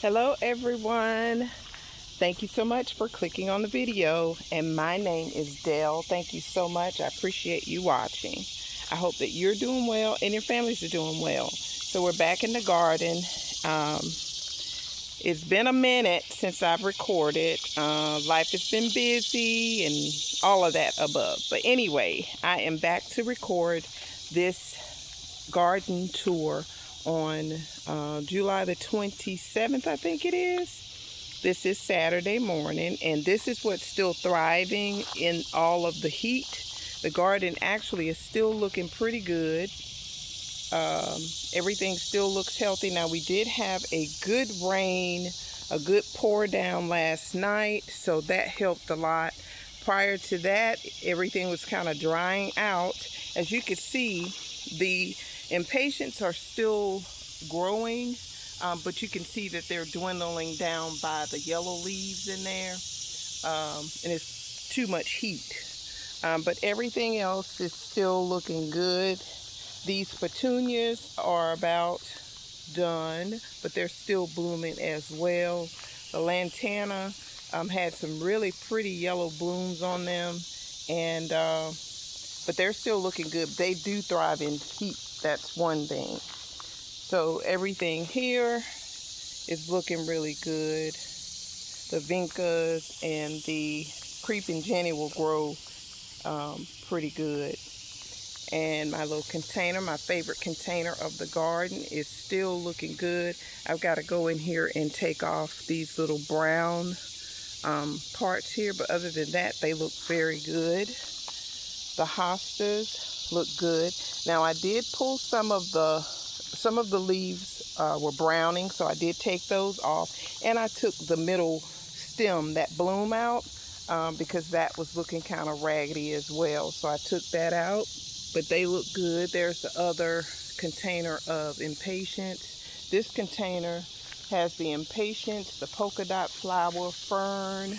Hello everyone. Thank you so much for clicking on the video, and my name is Dell. Thank you so much. I appreciate you watching. I hope that you're doing well and your families are doing well. So we're back in the garden. It's been a minute since I've recorded. Life has been busy and all of that above. But anyway, I am back to record this garden tour on July the 27th, I think it is. This is Saturday morning, and this is what's still thriving in all of the heat. The garden actually is still looking pretty good. Everything still looks healthy. Now, we did have a good rain, a good pour down last night, so that helped a lot. Prior to that, everything was kind of drying out. As you can see, the impatiens are still growing, but you can see that they're dwindling down by the yellow leaves in there, and it's too much heat. But everything else is still looking good. These petunias are about done, but they're still blooming as well. The lantana had some really pretty yellow blooms on them, and but they're still looking good. They do thrive in heat. That's one thing. So everything here is looking really good. The vincas and the creeping Jenny will grow pretty good. And my little container, my favorite container of the garden, is still looking good. I've got to go in here and take off these little brown parts here, but other than that, they look very good. The hostas look good. Now, I did pull some of the leaves were browning, so I did take those off, and I took the middle stem, that bloom, out because that was looking kind of raggedy as well. So I took that out, but they look good. There's the other container of impatiens. This container has the impatiens, the polka dot flower, fern,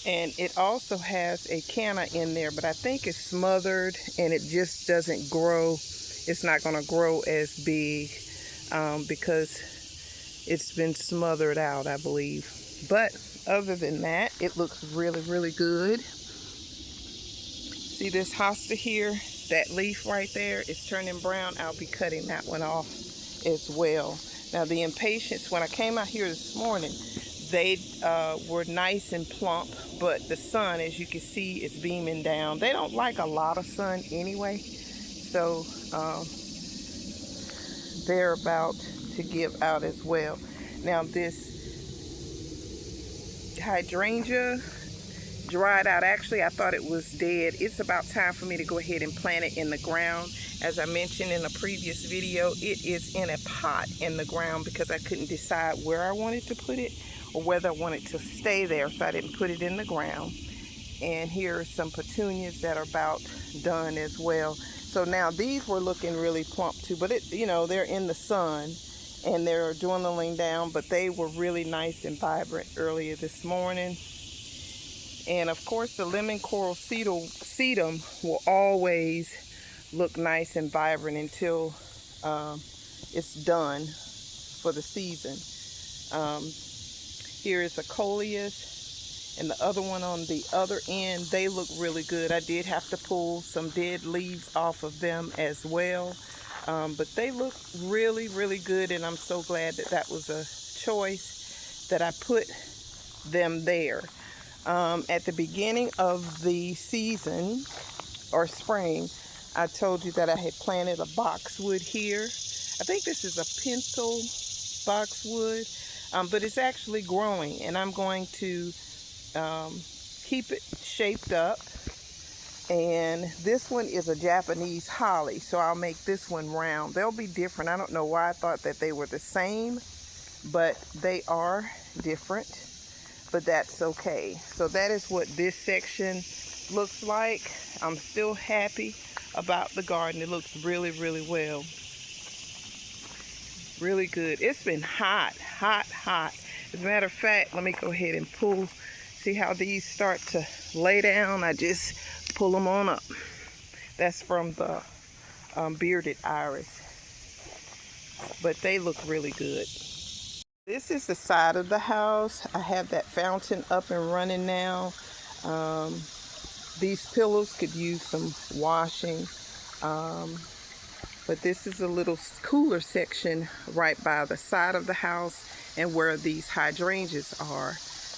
and it also has a Cana in there, but I think it's smothered and it just doesn't grow. It's not going to grow as big because it's been smothered out, I believe. But other than that, it looks really, really good. See this hosta here? That leaf right there is turning brown. I'll be cutting that one off as well. Now, the impatiens, when I came out here this morning, they were nice and plump, but the sun, as you can see, is beaming down. They don't like a lot of sun anyway, so they're about to give out as well. Now, this hydrangea dried out. Actually, I thought it was dead. It's about time for me to go ahead and plant it in the ground. As I mentioned in a previous video, it is in a pot in the ground because I couldn't decide where I wanted to put it or whether I wanted to stay there, so I didn't put it in the ground. And here are some petunias that are about done as well. So now these were looking really plump too, but they're in the sun and they're dwindling down, but they were really nice and vibrant earlier this morning. And of course, the lemon coral sedum will always look nice and vibrant until it's done for the season. Here is a coleus, and the other one on the other end. They look really good. I did have to pull some dead leaves off of them as well, but they look really, really good, and I'm so glad that that was a choice that I put them there. At the beginning of the season, or spring, I told you that I had planted a boxwood here. I think this is a pencil boxwood, but it's actually growing, and I'm going to keep it shaped up. And this one is a Japanese holly, so I'll make this one round. They'll be different. I don't know why I thought that they were the same, but they are different. But that's okay. So that is what this section looks like. I'm still happy about the garden. It looks really, really well. Really good. It's been hot, hot, hot. As a matter of fact, let me go ahead and pull. See how these start to lay down? I just pull them on up. That's from the bearded iris. But they look really good. This is the side of the house. I have that fountain up and running now. Um, these pillows could use some washing. Um, but this is a little cooler section right by the side of the house and where these hydrangeas are.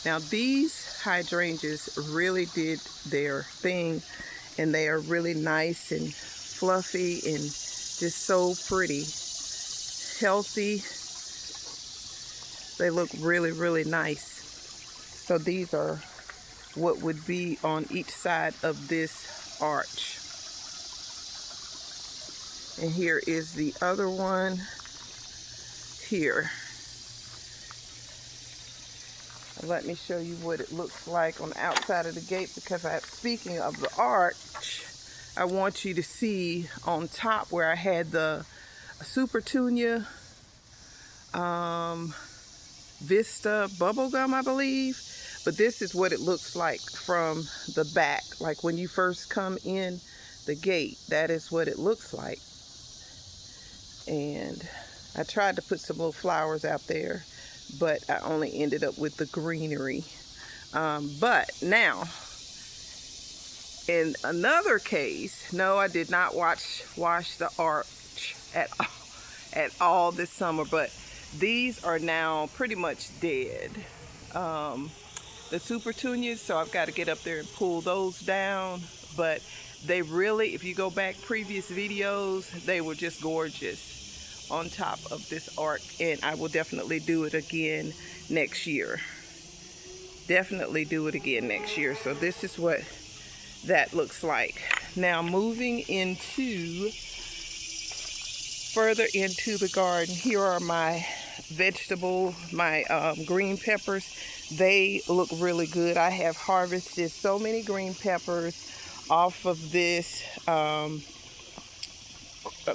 Now these hydrangeas really did their thing, and they are really nice and fluffy and just so pretty, healthy. They look really, really nice. So these are what would be on each side of this arch. And here is the other one here. Let me show you what it looks like on the outside of the gate, because speaking of the arch, I want you to see on top where I had the Super Tunia Vista bubblegum, I believe. But this is what it looks like from the back. Like when you first come in the gate, that is what it looks like. And I tried to put some little flowers out there, but I only ended up with the greenery. But now, in another case, no, I did not wash the arch at all this summer, but these are now pretty much dead. The Super Tunias, so I've got to get up there and pull those down. But they really, if you go back previous videos, they were just gorgeous on top of this arch, and I will definitely do it again next year. Definitely do it again next year. So this is what that looks like. Now moving into further into the garden, here are my green peppers. They look really good. I have harvested so many green peppers off of this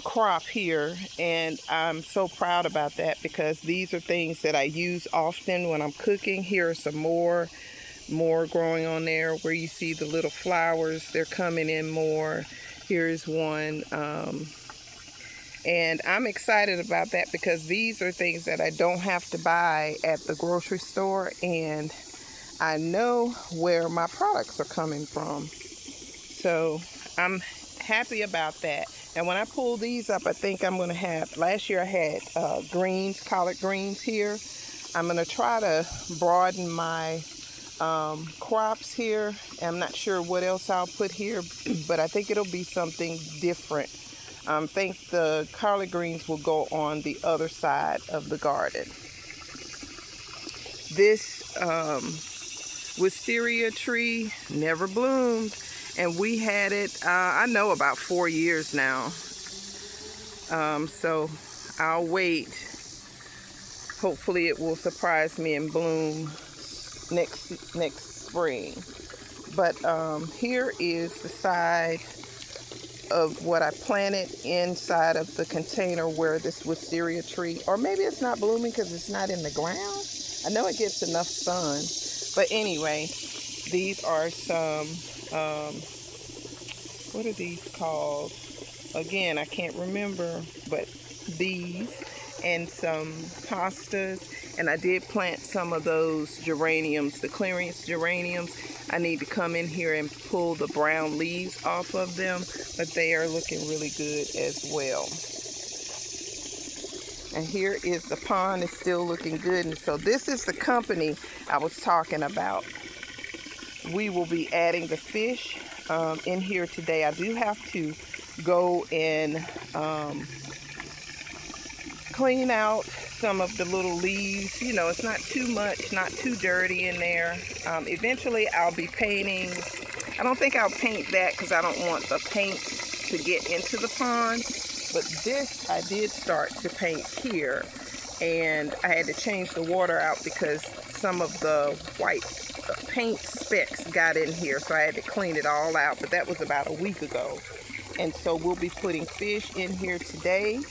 crop here, and I'm so proud about that, because these are things that I use often when I'm cooking. Here are some more growing on there where you see the little flowers. They're coming in more. Here's one. And I'm excited about that, because these are things that I don't have to buy at the grocery store, and I know where my products are coming from. So I'm happy about that. And when I pull these up, I think I'm going to have, last year I had greens, collard greens here. I'm going to try to broaden my crops here. I'm not sure what else I'll put here, but I think it'll be something different. I think the collard greens will go on the other side of the garden. This wisteria tree never bloomed, and we had it, I know, about 4 years now. So I'll wait. Hopefully it will surprise me and bloom next spring. But here is the side of what I planted inside of the container where this wisteria tree, or maybe it's not blooming because it's not in the ground. I know it gets enough sun. But anyway, these are some, what are these called? Again, I can't remember, but these, and some pastas. And I did plant some of those geraniums, the clearance geraniums. I need to come in here and pull the brown leaves off of them, but they are looking really good as well. And here is the pond. It's still looking good. And so this is the company I was talking about. We will be adding the fish in here today. I do have to go and clean out some of the little leaves. You know, it's not too much, not too dirty in there. Eventually I'll be painting. I don't think I'll paint that because I don't want the paint to get into the pond. But this I did start to paint here, and I had to change the water out because some of the white paint specks got in here, so I had to clean it all out. But that was about a week ago. And so we'll be putting fish in here today.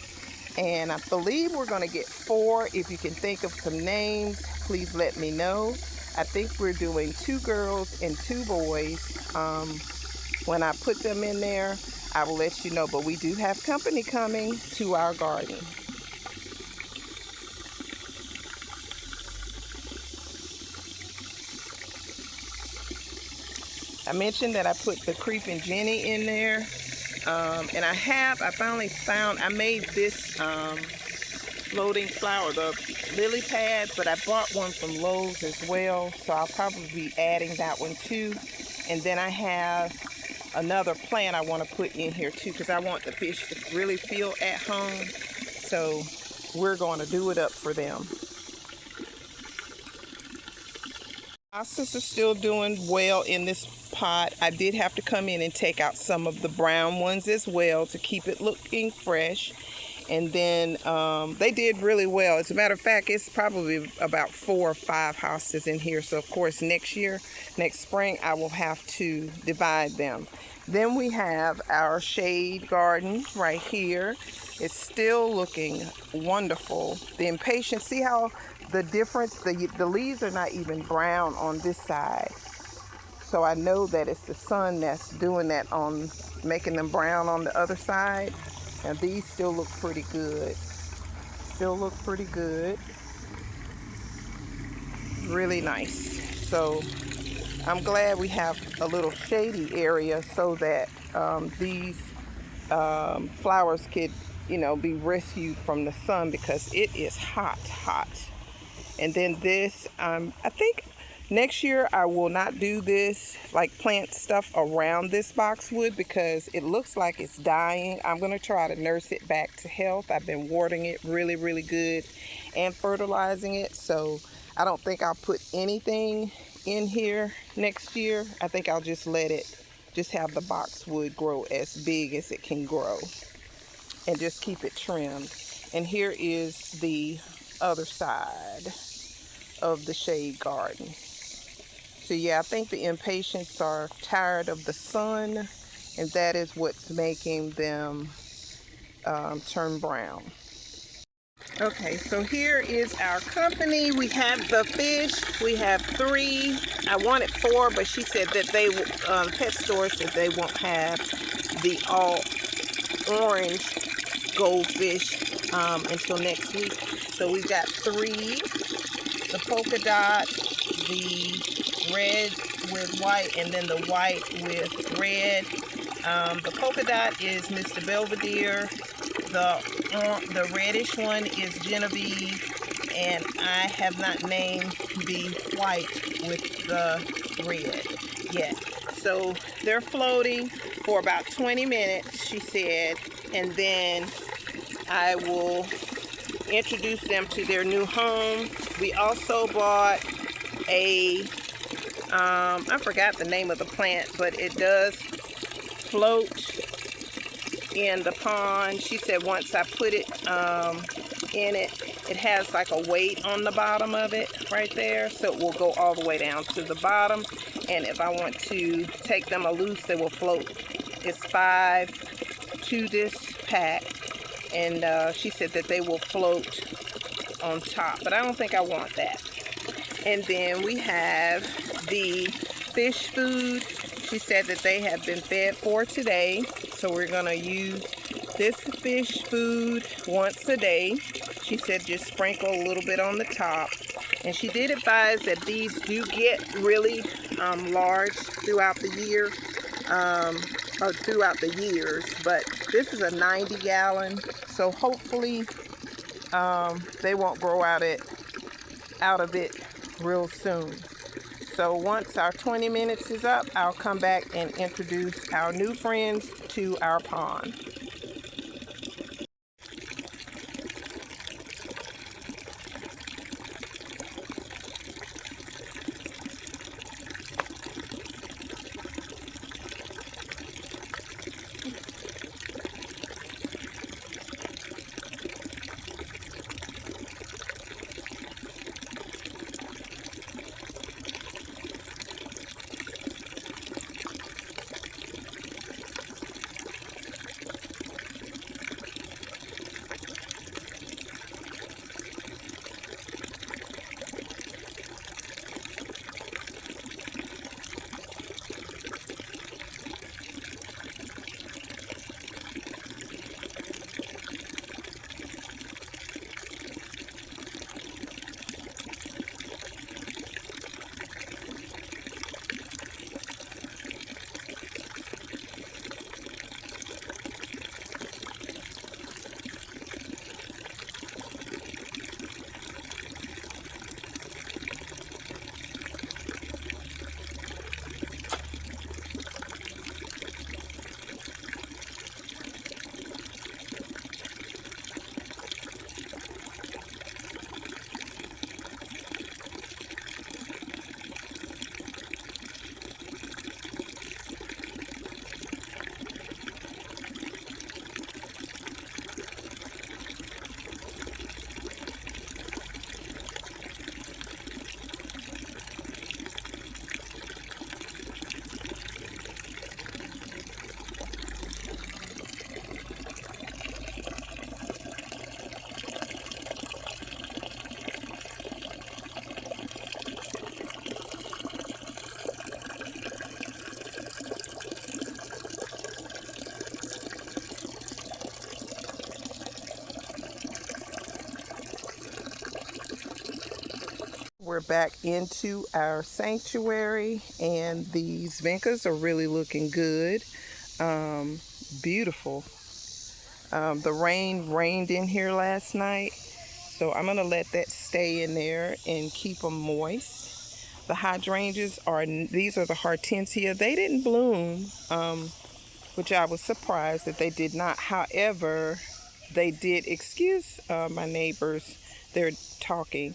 And I believe we're going to get 4. If you can think of some names, please let me know. I think we're doing 2 girls and 2 boys. When I put them in there, I will let you know. But we do have company coming to our garden. I mentioned that I put the creeping Jenny in there. And I finally found, I made this floating flower, the lily pads, but I bought one from Lowe's as well. So I'll probably be adding that one too. And then I have another plant I want to put in here too, because I want the fish to really feel at home. So we're going to do it up for them. Hostas are still doing well in this pot. I did have to come in and take out some of the brown ones as well to keep it looking fresh. And then they did really well. As a matter of fact, it's probably about 4 or 5 hostas in here. So of course next spring, I will have to divide them. Then we have our shade garden right here. It's still looking wonderful. The impatiens, see how the difference, the leaves are not even brown on this side. So I know that it's the sun that's doing that, on making them brown on the other side. And these still look pretty good. Still look pretty good. Really nice. So I'm glad we have a little shady area so that these flowers could, be rescued from the sun, because it is hot. And then this, I think next year I will not do this, like plant stuff around this boxwood, because it looks like it's dying. I'm going to try to nurse it back to health. I've been watering it really good and fertilizing it. So I don't think I'll put anything in here next year. I think I'll just just have the boxwood grow as big as it can grow and just keep it trimmed. And here is the other side of the shade garden. So yeah, I think the impatiens are tired of the sun, and that is what's making them turn brown. Okay, so here is our company. We have the fish. We have 3. I wanted 4, but she said that the pet store said they won't have the all orange goldfish until next week. So we got 3. The polka dot, the red with white, and then the white with red. The polka dot is Mr. Belvedere. The reddish one is Genevieve, and I have not named the white with the red yet. So they're floating for about 20 minutes, she said, and then I will introduce them to their new home. We also bought a, I forgot the name of the plant, but it does float in the pond. She said once I put it in it has like a weight on the bottom of it right there, so it will go all the way down to the bottom. And if I want to take them loose, they will float. It's 5 to this pack, and she said that they will float on top, but I don't think I want that. And then we have the fish food. She said that they have been fed for today, so we're gonna use this fish food once a day. She said just sprinkle a little bit on the top. And she did advise that these do get really large throughout the year, or throughout the years, but this is a 90-gallon, so hopefully they won't grow out of it real soon. So once our 20 minutes is up, I'll come back and introduce our new friends to our pond. We're back into our sanctuary, and these vincas are really looking good. Beautiful. The rain rained in here last night, so I'm gonna let that stay in there and keep them moist. The hydrangeas these are the hortensia. They didn't bloom, which I was surprised that they did not. However, they did. Excuse my neighbors, they're talking.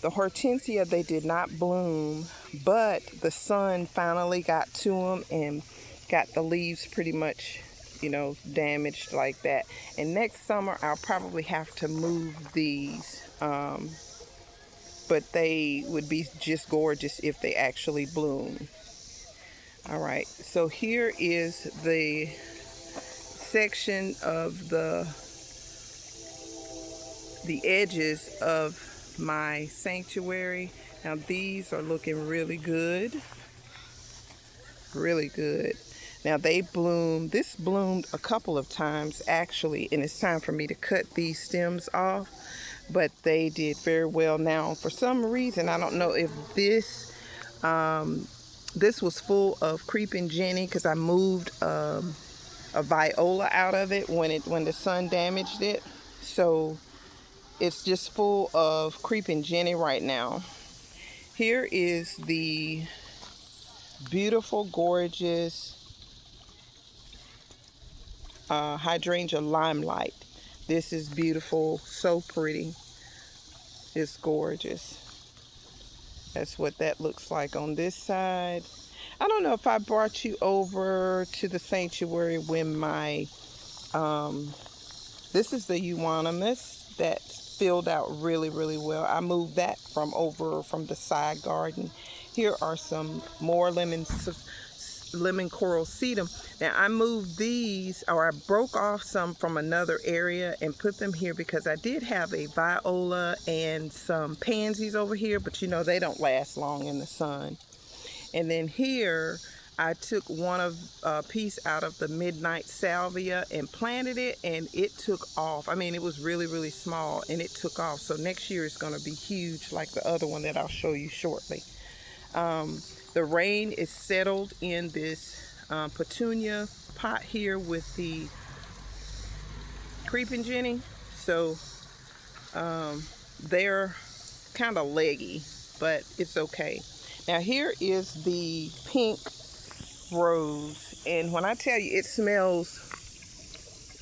The hortensia, they did not bloom, but the sun finally got to them and got the leaves pretty much, damaged like that. And next summer, I'll probably have to move these, but they would be just gorgeous if they actually bloom. All right, so here is the section of the edges of my sanctuary. Now these are looking really good, really good. Now this bloomed a couple of times actually, and it's time for me to cut these stems off, but they did very well. Now for some reason, I don't know if this was full of creeping Jenny, because I moved a viola out of it when the sun damaged it, so it's just full of creeping Jenny right now. Here is the beautiful, gorgeous hydrangea limelight. This is beautiful, so pretty. It's gorgeous. That's what that looks like on this side. I don't know if I brought you over to the sanctuary when my this is the euonymus that filled out really, really well. I moved that from the side garden. Here are some more lemon coral sedum. Now I moved these, or I broke off some from another area and put them here because I did have a viola and some pansies over here, but they don't last long in the sun. And then here I took a piece out of the midnight salvia and planted it, and it took off. I mean, it was really, really small, and it took off. So next year it's going to be huge like the other one that I'll show you shortly. The rain is settled in this petunia pot here with the creeping Jenny. So they're kind of leggy, but it's okay. Now here is the pink rose, and when I tell you it smells,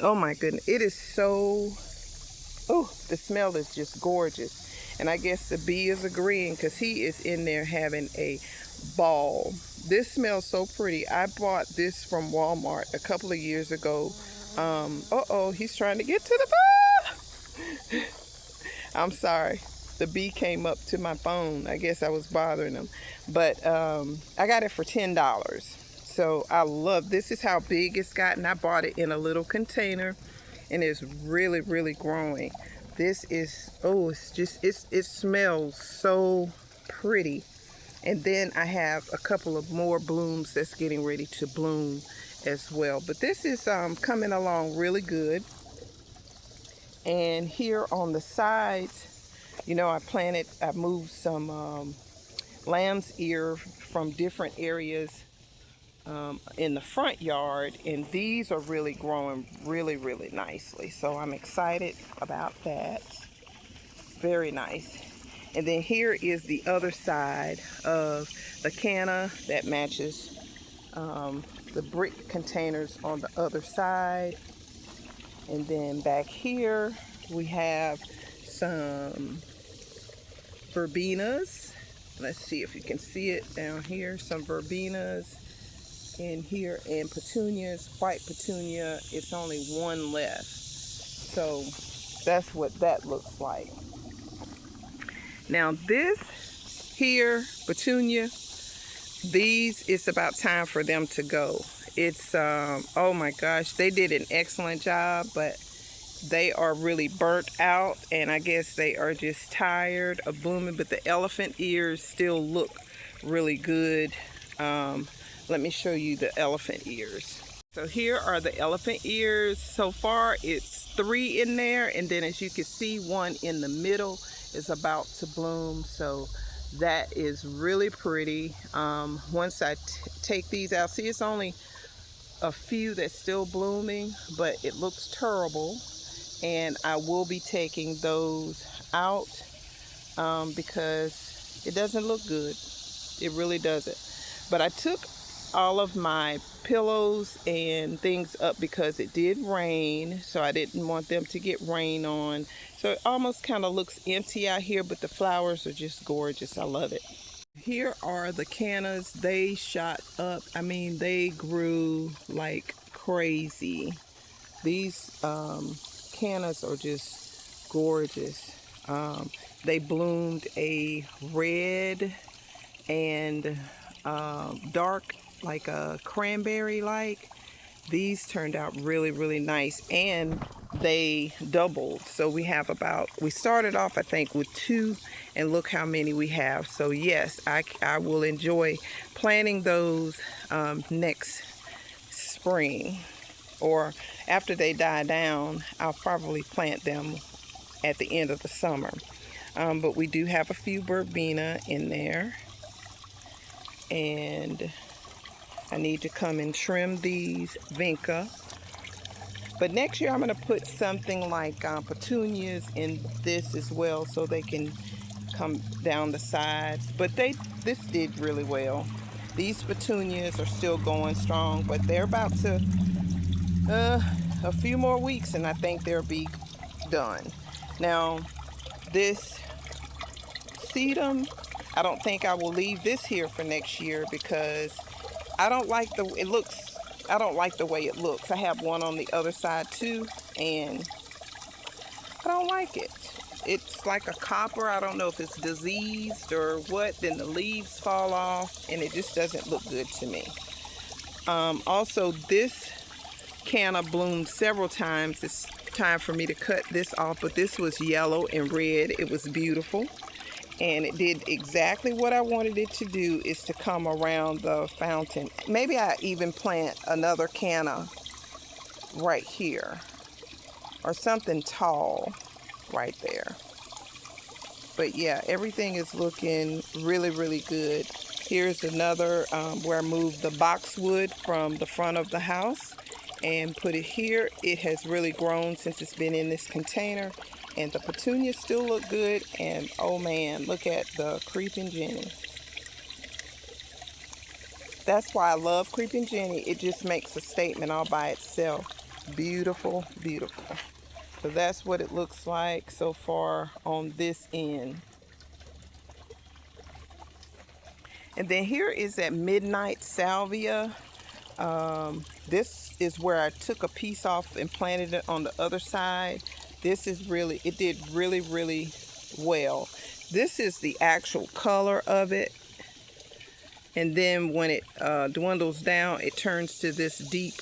oh my goodness, it is so, the smell is just gorgeous. And I guess the bee is agreeing because he is in there having a ball. This smells so pretty. I bought this from Walmart a couple of years ago. He's trying to get to the ball. I'm sorry. The bee came up to my phone. I guess I was bothering him. But I got it for $10. So I love this. Is how big it's gotten. I bought it in a little container, and it's really, really growing. This is, it smells so pretty. And then I have a couple of more blooms that's getting ready to bloom as well. But this is coming along really good. And here on the sides, I moved some lamb's ear from different areas in the front yard, and these are really growing really, really nicely. So I'm excited about that. Very nice. And then here is the other side of the Cana that matches the brick containers on the other side. And then back here we have some verbenas. Let's see if you can see it down here. Some verbenas in here, and petunias, white petunia. It's only one left. So that's what that looks like. Now this here, petunia, it's about time for them to go. It's, oh my gosh, they did an excellent job, but they are really burnt out, and I guess they are just tired of blooming, but the elephant ears still look really good. Let me show you the elephant ears. So here are the elephant ears. So far it's 3 in there, and then as you can see, one in the middle is about to bloom. So that is really pretty. Once I take these out, see, it's only a few that's still blooming, but it looks terrible, and I will be taking those out because it doesn't look good. It really doesn't. But I took all of my pillows and things up because it did rain, so I didn't want them to get rain on. So it almost kind of looks empty out here, but the flowers are just gorgeous. I love it. Here are the cannas. They shot up. I mean, they grew like crazy. These cannas are just gorgeous. They bloomed a red and dark, like a cranberry like. These turned out really, really nice, and they doubled. So we have we started off I think with 2, and look how many we have. So yes, I will enjoy planting those next spring, or after they die down, I'll probably plant them at the end of the summer. But we do have a few verbena in there, and I need to come and trim these vinca. But next year I'm going to put something like petunias in this as well, so they can come down the sides. But this did really well. These petunias are still going strong, but they're about to a few more weeks, and I think they'll be done. Now this sedum, I don't think I will leave this here for next year because I don't like I don't like the way it looks. I have one on the other side too, and I don't like it. It's like a copper. I don't know if it's diseased or what. Then the leaves fall off, and it just doesn't look good to me. Also, this canna bloomed several times. It's time for me to cut this off, but this was yellow and red. It was beautiful, and it did exactly what I wanted it to do, is to come around the fountain. Maybe I even plant another canna right here, or something tall right there. But yeah, everything is looking really, really good. Here's another where I moved the boxwood from the front of the house and put it here. It has really grown since it's been in this container, and the petunias still look good. And oh man, look at the creeping Jenny. That's why I love creeping Jenny. It just makes a statement all by itself. Beautiful, beautiful. So that's what it looks like so far on this end. And then here is that midnight salvia. This is where I took a piece off and planted it on the other side. This is really, it did really, really well. This is the actual color of it. And then when it dwindles down, it turns to this deep,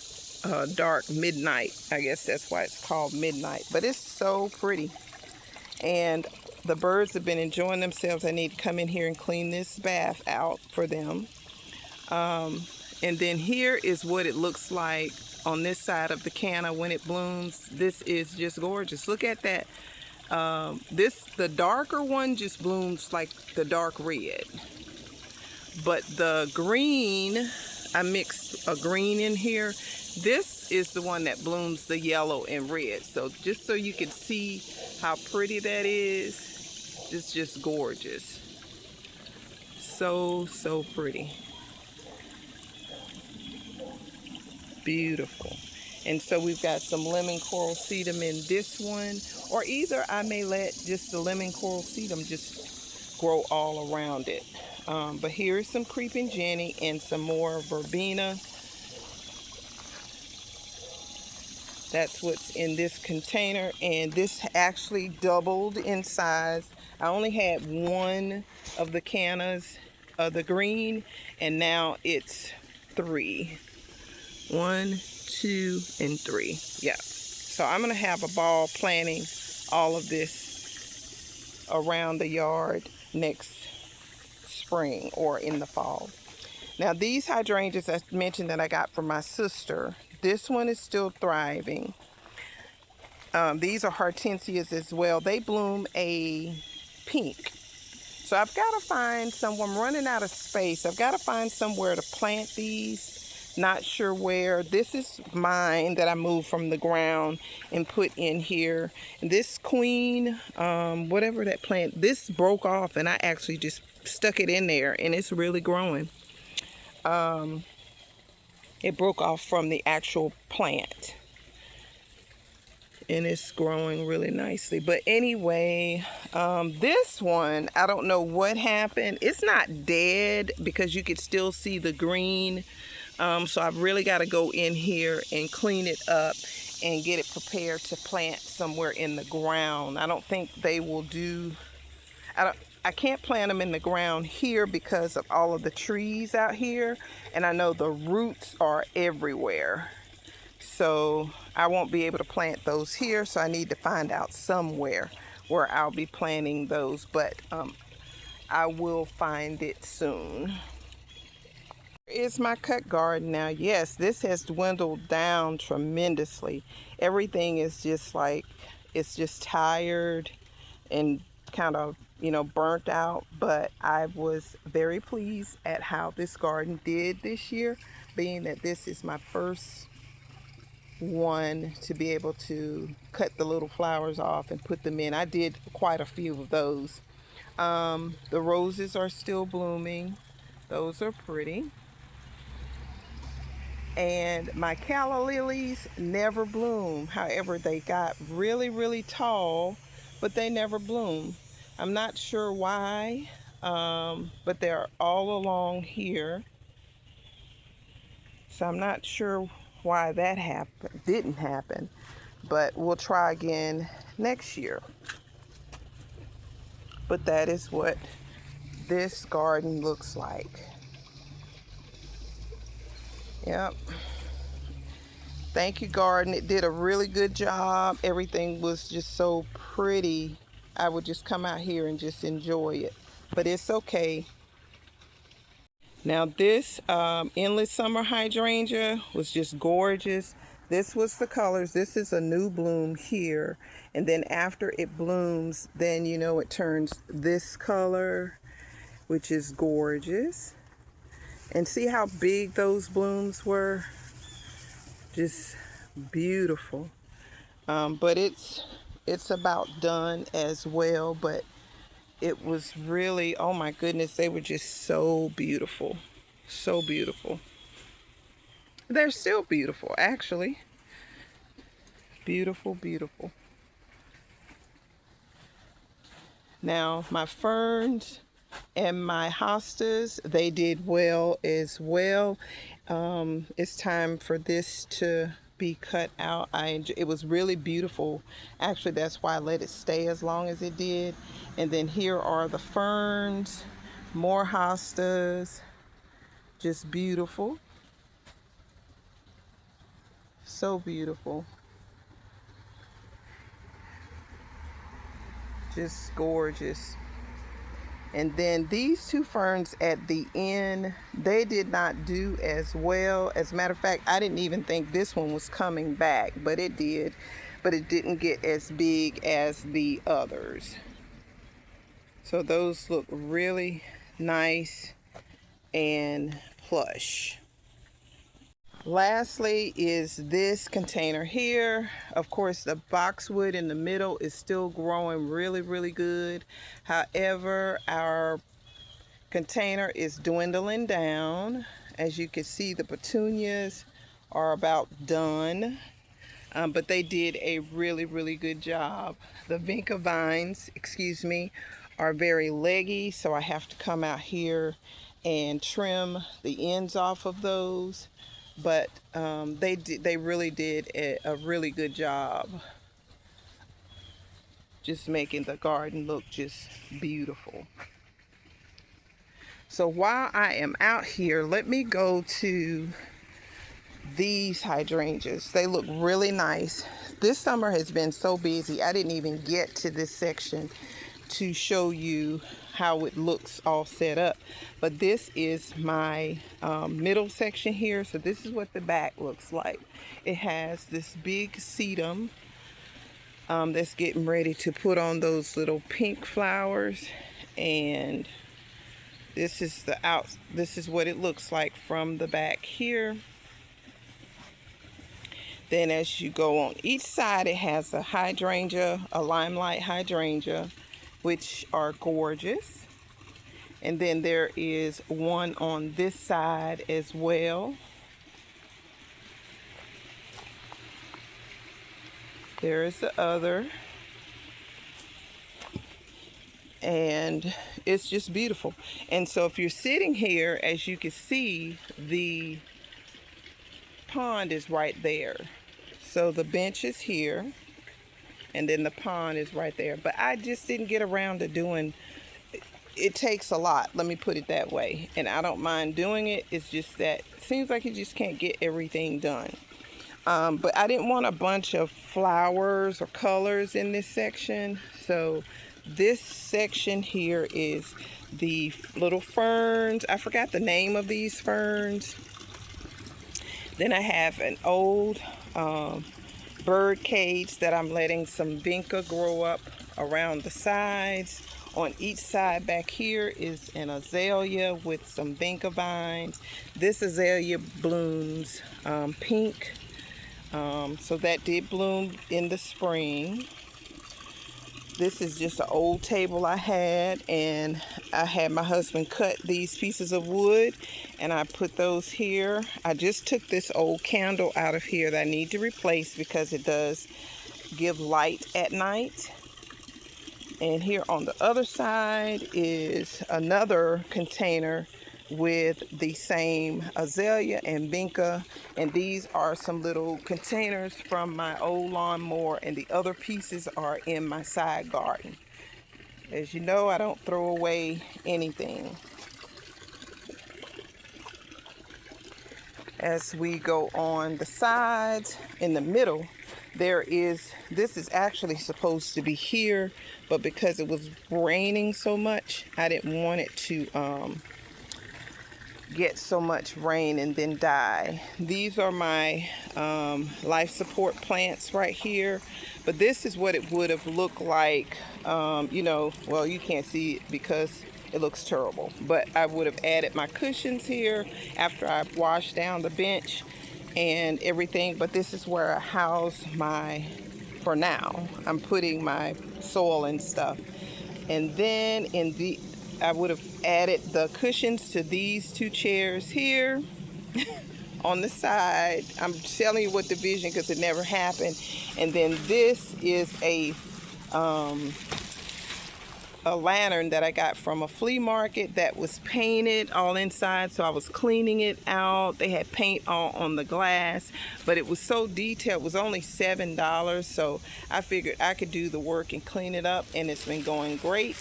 dark midnight. I guess that's why it's called midnight. But it's so pretty. And the birds have been enjoying themselves. I need to come in here and clean this bath out for them. And then here is what it looks like on this side of the canna when it blooms. This is just gorgeous. Look at that. The darker one just blooms like the dark red. But the green, I mixed a green in here. This is the one that blooms the yellow and red. So just so you can see how pretty that is, it's just gorgeous. So, so pretty. Beautiful. And so we've got some lemon coral sedum in this one, or either I may let just the lemon coral sedum just grow all around it. But here is some creeping Jenny and some more verbena. That's what's in this container, and this actually doubled in size. I only had one of the cannas of the green, and now it's 3. 1, 2, and 3. Yeah. So I'm gonna have a ball planting all of this around the yard next spring or in the fall. Now these hydrangeas I mentioned that I got from my sister, this one is still thriving. These are Hydrangeas as well. They bloom a pink. So I've got to find somewhere. I'm running out of space. I've got to find somewhere to plant these. Not sure where. This is mine that I moved from the ground and put in here. And this queen, whatever that plant, this broke off and I actually just stuck it in there and it's really growing. It broke off from the actual plant. And it's growing really nicely. But anyway, this one, I don't know what happened. It's not dead because you could still see the green. So I've really got to go in here and clean it up and get it prepared to plant somewhere in the ground. I don't think they will do, I can't plant them in the ground here because of all of the trees out here. And I know the roots are everywhere. So I won't be able to plant those here. So I need to find out somewhere where I'll be planting those. But I will find it soon. Here is my cut garden now. Yes, this has dwindled down tremendously. Everything is just like, it's just tired and kind of, you know, burnt out. But I was very pleased at how this garden did this year, being that this is my first one to be able to cut the little flowers off and put them in. I did quite a few of those. The roses are still blooming. Those are pretty. And my calla lilies never bloom. However, they got really, really tall, but they never bloom. I'm not sure why, but they're all along here. So I'm not sure why that didn't happen, but we'll try again next year. But that is what this garden looks like. Yep. Thank you, garden. It did a really good job. Everything was just so pretty. I would just come out here and just enjoy it, but it's okay. Now this endless summer hydrangea was just gorgeous. This was the colors. This is a new bloom here, and then after it blooms, then you know it turns this color, which is gorgeous. And see how big those blooms were? Just beautiful. But it's about done as well, but it was really, oh my goodness, they were just so beautiful. So beautiful. They're still beautiful, actually. Beautiful, beautiful. Now, my ferns and my hostas, they did well as well. It's time for this to be cut out. It was really beautiful. Actually, that's why I let it stay as long as it did. And then here are the ferns, more hostas, just beautiful. So beautiful. Just gorgeous. And then these two ferns at the end, they did not do as well. As a matter of fact, I didn't even think this one was coming back, but it did. But it didn't get as big as the others. So those look really nice and plush. Lastly is this container here. Of course, the boxwood in the middle is still growing really, really good. However, our container is dwindling down. As you can see, the petunias are about done. But they did a really, really good job. The vinca vines, excuse me, are very leggy, so I have to come out here and trim the ends off of those. But they really did a really good job just making the garden look just beautiful. So while I am out here, let me go to these hydrangeas. They look really nice. This summer has been so busy, I didn't even get to this section to show you how it looks all set up. But this is my middle section here. So this is what the back looks like. It has this big sedum that's getting ready to put on those little pink flowers, and this is this is what it looks like from the back here. Then as you go on each side, it has a hydrangea, a limelight hydrangea, which are gorgeous. And then there is one on this side as well. There is the other. And it's just beautiful. And so if you're sitting here, as you can see, the pond is right there. So the bench is here, and then the pond is right there. But I just didn't get around to doing it. It takes a lot, let me put it that way. And I don't mind doing it. It's just that it seems like you just can't get everything done. But I didn't want a bunch of flowers or colors in this section. So this section here is the little ferns. I forgot the name of these ferns. Then I have an old bird cage that I'm letting some vinca grow up around the sides. On each side back here is an azalea with some vinca vines. This azalea blooms pink. So that did bloom in the spring. This is just an old table I had, and I had my husband cut these pieces of wood, and I put those here. I just took this old candle out of here that I need to replace because it does give light at night. And here on the other side is another container with the same azalea and vinca, and these are some little containers from my old lawnmower, and the other pieces are in my side garden. As you know, I don't throw away anything. As we go on the sides, in the middle, this is actually supposed to be here, but because it was raining so much, I didn't want it to get so much rain and then die. These are my life support plants right here, but this is what it would have looked like, you know, well, you can't see it because it looks terrible, but I would have added my cushions here after I washed down the bench and everything. But this is where I house for now, I'm putting my soil and stuff. And then I would have added the cushions to these two chairs here on the side. I'm telling you what division because it never happened. And then this is a lantern that I got from a flea market that was painted all inside, so I was cleaning it out. They had paint all on the glass, but it was so detailed. It was only $7, so I figured I could do the work and clean it up, and it's been going great.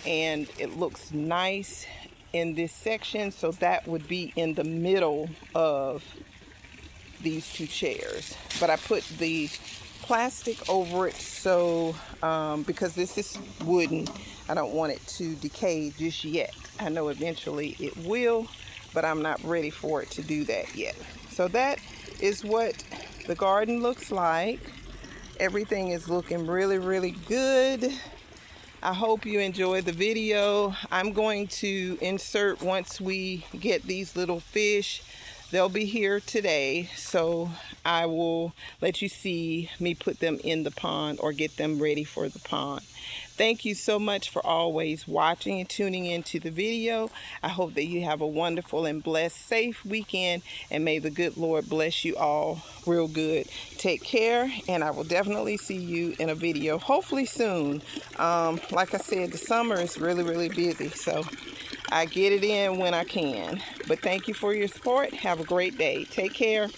And it looks nice in this section, so that would be in the middle of these two chairs. But I put the plastic over it, so because this is wooden, I don't want it to decay just yet. I know eventually it will, but I'm not ready for it to do that yet. So that is what the garden looks like. Everything is looking really, really good. I hope you enjoyed the video. I'm going to insert, once we get these little fish, they'll be here today, so I will let you see me put them in the pond or get them ready for the pond. Thank you so much for always watching and tuning into the video. I hope that you have a wonderful and blessed, safe weekend, and may the good Lord bless you all real good. Take care, and I will definitely see you in a video, hopefully soon. Like I said, the summer is really, really busy, so I get it in when I can. But thank you for your support. Have a great day. Take care.